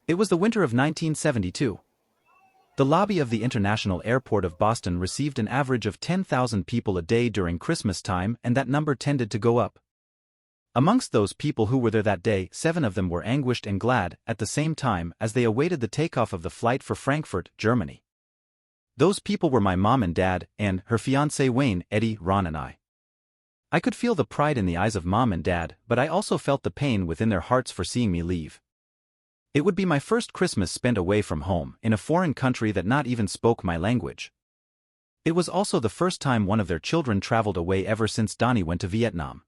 It was the winter of 1972. The lobby of the International Airport of Boston received an average of 10,000 people a day during Christmas time, and that number tended to go up. Amongst those people who were there that day, 7 of them were anguished and glad at the same time as they awaited the takeoff of the flight for Frankfurt, Germany. Those people were my mom and dad, and her fiancé Wayne, Eddie, Ron and I. I could feel the pride in the eyes of mom and dad, but I also felt the pain within their hearts for seeing me leave. It would be my first Christmas spent away from home, in a foreign country that not even spoke my language. It was also the first time one of their children traveled away ever since Donnie went to Vietnam.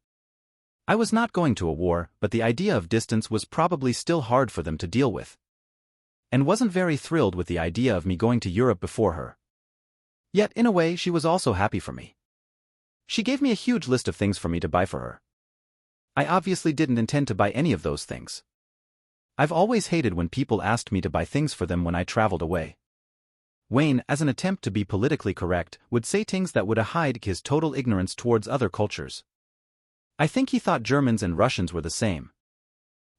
I was not going to a war, but the idea of distance was probably still hard for them to deal with. And wasn't very thrilled with the idea of me going to Europe before her. Yet, in a way, she was also happy for me. She gave me a huge list of things for me to buy for her. I obviously didn't intend to buy any of those things. I've always hated when people asked me to buy things for them when I traveled away. Wayne, as an attempt to be politically correct, would say things that would hide his total ignorance towards other cultures. I think he thought Germans and Russians were the same.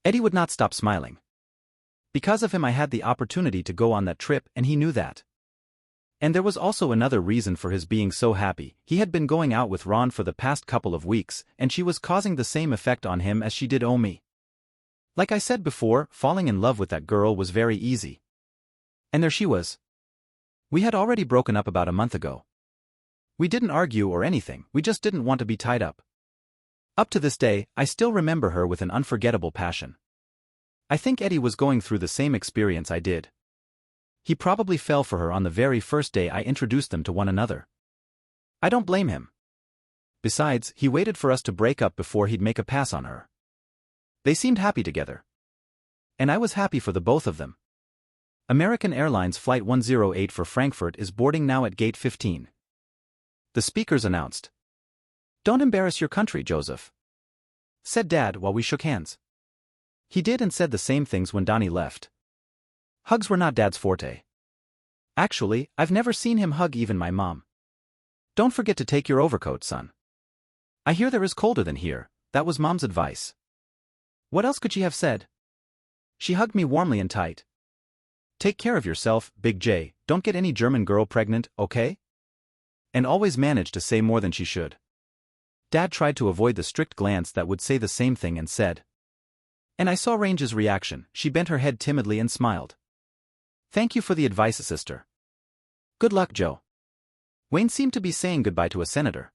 Eddie would not stop smiling. Because of him I had the opportunity to go on that trip, and he knew that. And there was also another reason for his being so happy. He had been going out with Ron for the past couple of weeks, and she was causing the same effect on him as she did on me. Like I said before, falling in love with that girl was very easy. And there she was. We had already broken up about a month ago. We didn't argue or anything, we just didn't want to be tied up. Up to this day, I still remember her with an unforgettable passion. I think Eddie was going through the same experience I did. He probably fell for her on the very first day I introduced them to one another. I don't blame him. Besides, he waited for us to break up before he'd make a pass on her. They seemed happy together. And I was happy for the both of them. American Airlines Flight 108 for Frankfurt is boarding now at Gate 15. The speakers announced. "Don't embarrass your country, Joseph," said Dad while we shook hands. He did and said the same things when Donnie left. Hugs were not Dad's forte. Actually, I've never seen him hug even my mom. "Don't forget to take your overcoat, son. I hear there is colder than here," that was Mom's advice. What else could she have said? She hugged me warmly and tight. "Take care of yourself, Big J, don't get any German girl pregnant, okay?" And always managed to say more than she should. Dad tried to avoid the strict glance that would say the same thing and said. And I saw Range's reaction. She bent her head timidly and smiled. "Thank you for the advice, sister. Good luck, Joe." Wayne seemed to be saying goodbye to a senator.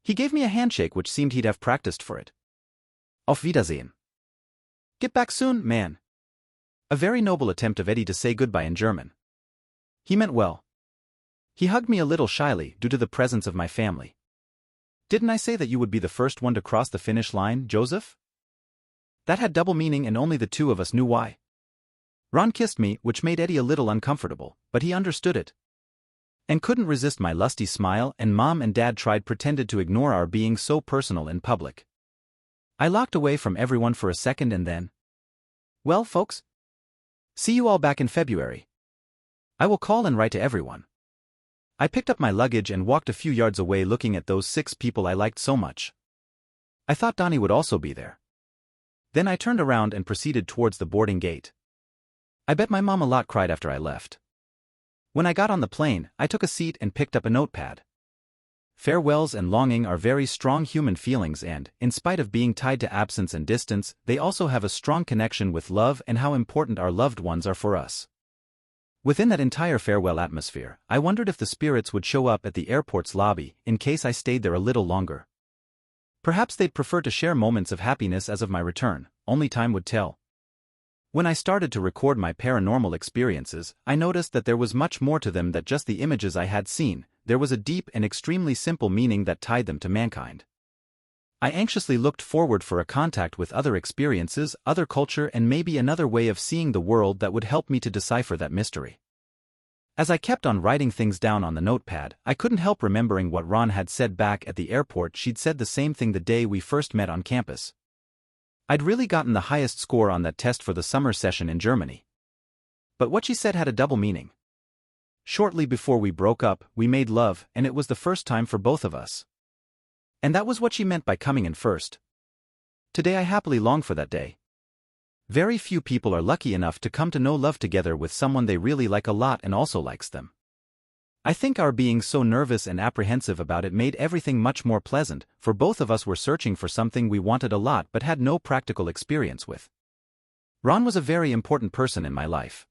He gave me a handshake which seemed he'd have practiced for it. Auf Wiedersehen. Get back soon, man. A very noble attempt of Eddie to say goodbye in German. He meant well. He hugged me a little shyly due to the presence of my family. "Didn't I say that you would be the first one to cross the finish line, Joseph?" That had double meaning and only the two of us knew why. Ron kissed me, which made Eddie a little uncomfortable, but he understood it. And couldn't resist my lusty smile, and Mom and Dad pretended to ignore our being so personal in public. I locked away from everyone for a second and then. "Well, folks? See you all back in February. I will call and write to everyone." I picked up my luggage and walked a few yards away looking at those 6 people I liked so much. I thought Donnie would also be there. Then I turned around and proceeded towards the boarding gate. I bet my mom a lot cried after I left. When I got on the plane, I took a seat and picked up a notepad. Farewells and longing are very strong human feelings and, in spite of being tied to absence and distance, they also have a strong connection with love and how important our loved ones are for us. Within that entire farewell atmosphere, I wondered if the spirits would show up at the airport's lobby, in case I stayed there a little longer. Perhaps they'd prefer to share moments of happiness as of my return, only time would tell. When I started to record my paranormal experiences, I noticed that there was much more to them than just the images I had seen. There was a deep and extremely simple meaning that tied them to mankind. I anxiously looked forward for a contact with other experiences, other culture, and maybe another way of seeing the world that would help me to decipher that mystery. As I kept on writing things down on the notepad, I couldn't help remembering what Ron had said back at the airport. She'd said the same thing the day we first met on campus. I'd really gotten the highest score on that test for the summer session in Germany. But what she said had a double meaning. Shortly before we broke up, we made love, and it was the first time for both of us. And that was what she meant by coming in first. Today I happily long for that day. Very few people are lucky enough to come to know love together with someone they really like a lot and also likes them. I think our being so nervous and apprehensive about it made everything much more pleasant, for both of us were searching for something we wanted a lot but had no practical experience with. Ron was a very important person in my life.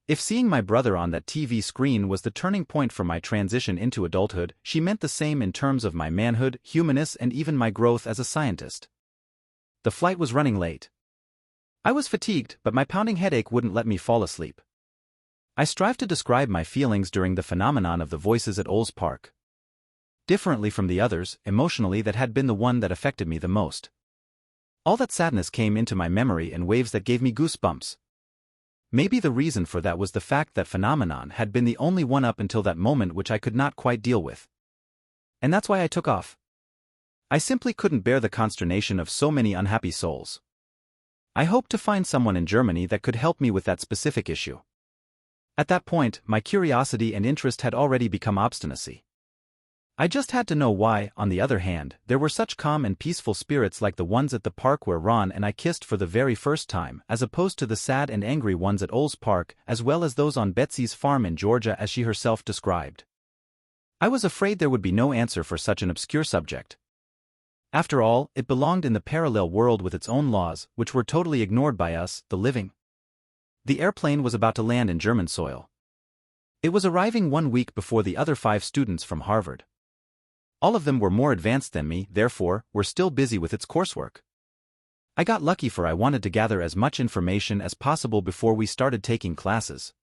If seeing my brother on that TV screen was the turning point for my transition into adulthood, she meant the same in terms of my manhood, humanness, and even my growth as a scientist. The flight was running late. I was fatigued, but my pounding headache wouldn't let me fall asleep. I strive to describe my feelings during the phenomenon of the voices at Olds Park. Differently from the others, emotionally that had been the one that affected me the most. All that sadness came into my memory in waves that gave me goosebumps. Maybe the reason for that was the fact that phenomenon had been the only one up until that moment which I could not quite deal with. And that's why I took off. I simply couldn't bear the consternation of so many unhappy souls. I hoped to find someone in Germany that could help me with that specific issue. At that point, my curiosity and interest had already become obstinacy. I just had to know why, on the other hand, there were such calm and peaceful spirits like the ones at the park where Ron and I kissed for the very first time, as opposed to the sad and angry ones at Olds Park, as well as those on Betsy's farm in Georgia as she herself described. I was afraid there would be no answer for such an obscure subject. After all, it belonged in the parallel world with its own laws, which were totally ignored by us, the living. The airplane was about to land in German soil. It was arriving 1 week before the other 5 students from Harvard. All of them were more advanced than me, therefore, were still busy with its coursework. I got lucky, for I wanted to gather as much information as possible before we started taking classes.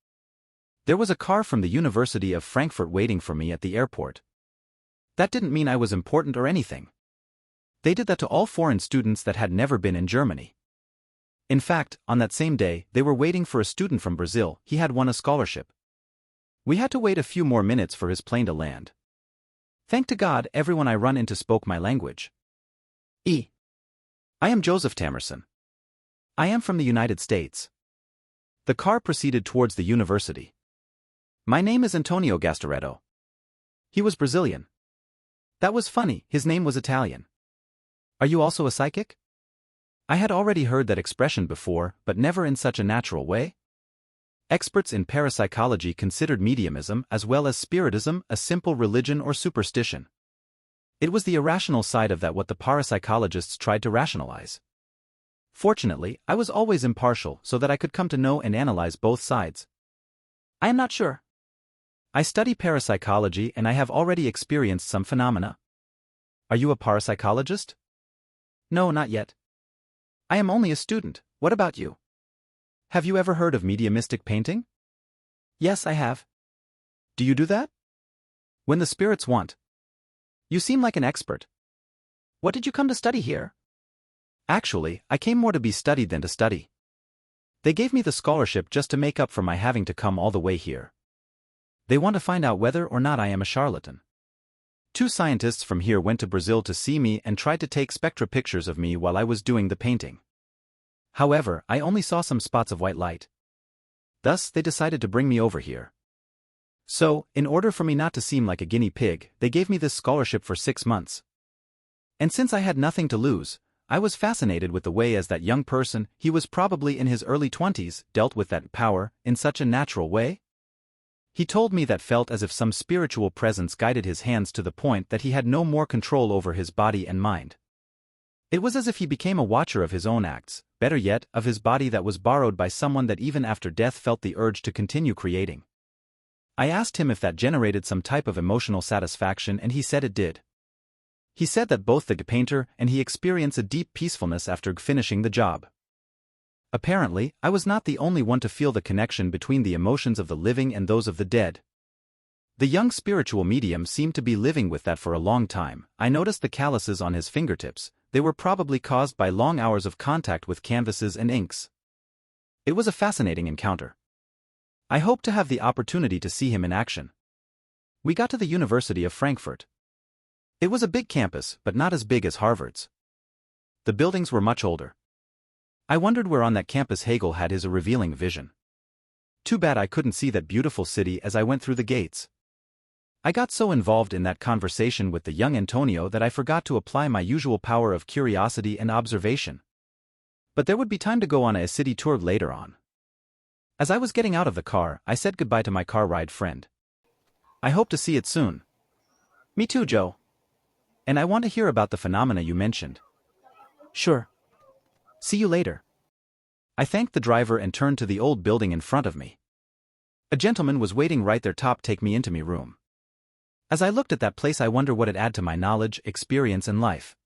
There was a car from the University of Frankfurt waiting for me at the airport. That didn't mean I was important or anything. They did that to all foreign students that had never been in Germany. In fact, on that same day, they were waiting for a student from Brazil. He had won a scholarship. We had to wait a few more minutes for his plane to land. Thank to God, everyone I run into spoke my language. I am Joseph Tamerson. I am from the United States. The car proceeded towards the university. My name is Antonio Gastaretto. He was Brazilian. That was funny, his name was Italian. Are you also a psychic? I had already heard that expression before, but never in such a natural way. Experts in parapsychology considered mediumism as well as spiritism a simple religion or superstition. It was the irrational side of that what the parapsychologists tried to rationalize. Fortunately, I was always impartial so that I could come to know and analyze both sides. I am not sure. I study parapsychology and I have already experienced some phenomena. Are you a parapsychologist? No, not yet. I am only a student. What about you? Have you ever heard of mediumistic painting? Yes, I have. Do you do that? When the spirits want. You seem like an expert. What did you come to study here? Actually, I came more to be studied than to study. They gave me the scholarship just to make up for my having to come all the way here. They want to find out whether or not I am a charlatan. 2 scientists from here went to Brazil to see me and tried to take spectra pictures of me while I was doing the painting. However, I only saw some spots of white light. Thus, they decided to bring me over here. So, in order for me not to seem like a guinea pig, they gave me this scholarship for 6 months. And since I had nothing to lose, I was fascinated with the way as that young person, he was probably in his early 20s, dealt with that power in such a natural way. He told me that felt as if some spiritual presence guided his hands to the point that he had no more control over his body and mind. It was as if he became a watcher of his own acts, better yet, of his body that was borrowed by someone that even after death felt the urge to continue creating. I asked him if that generated some type of emotional satisfaction and he said it did. He said that both the painter and he experienced a deep peacefulness after finishing the job. Apparently, I was not the only one to feel the connection between the emotions of the living and those of the dead. The young spiritual medium seemed to be living with that for a long time. I noticed the calluses on his fingertips. They were probably caused by long hours of contact with canvases and inks. It was a fascinating encounter. I hoped to have the opportunity to see him in action. We got to the University of Frankfurt. It was a big campus, but not as big as Harvard's. The buildings were much older. I wondered where on that campus Hegel had his revealing vision. Too bad I couldn't see that beautiful city as I went through the gates. I got so involved in that conversation with the young Antonio that I forgot to apply my usual power of curiosity and observation. But there would be time to go on a city tour later on. As I was getting out of the car, I said goodbye to my car ride friend. I hope to see it soon. Me too, Joe. And I want to hear about the phenomena you mentioned. Sure. See you later. I thanked the driver and turned to the old building in front of me. A gentleman was waiting right there top take me into me room. As I looked at that place I wonder what it add to my knowledge, experience and life.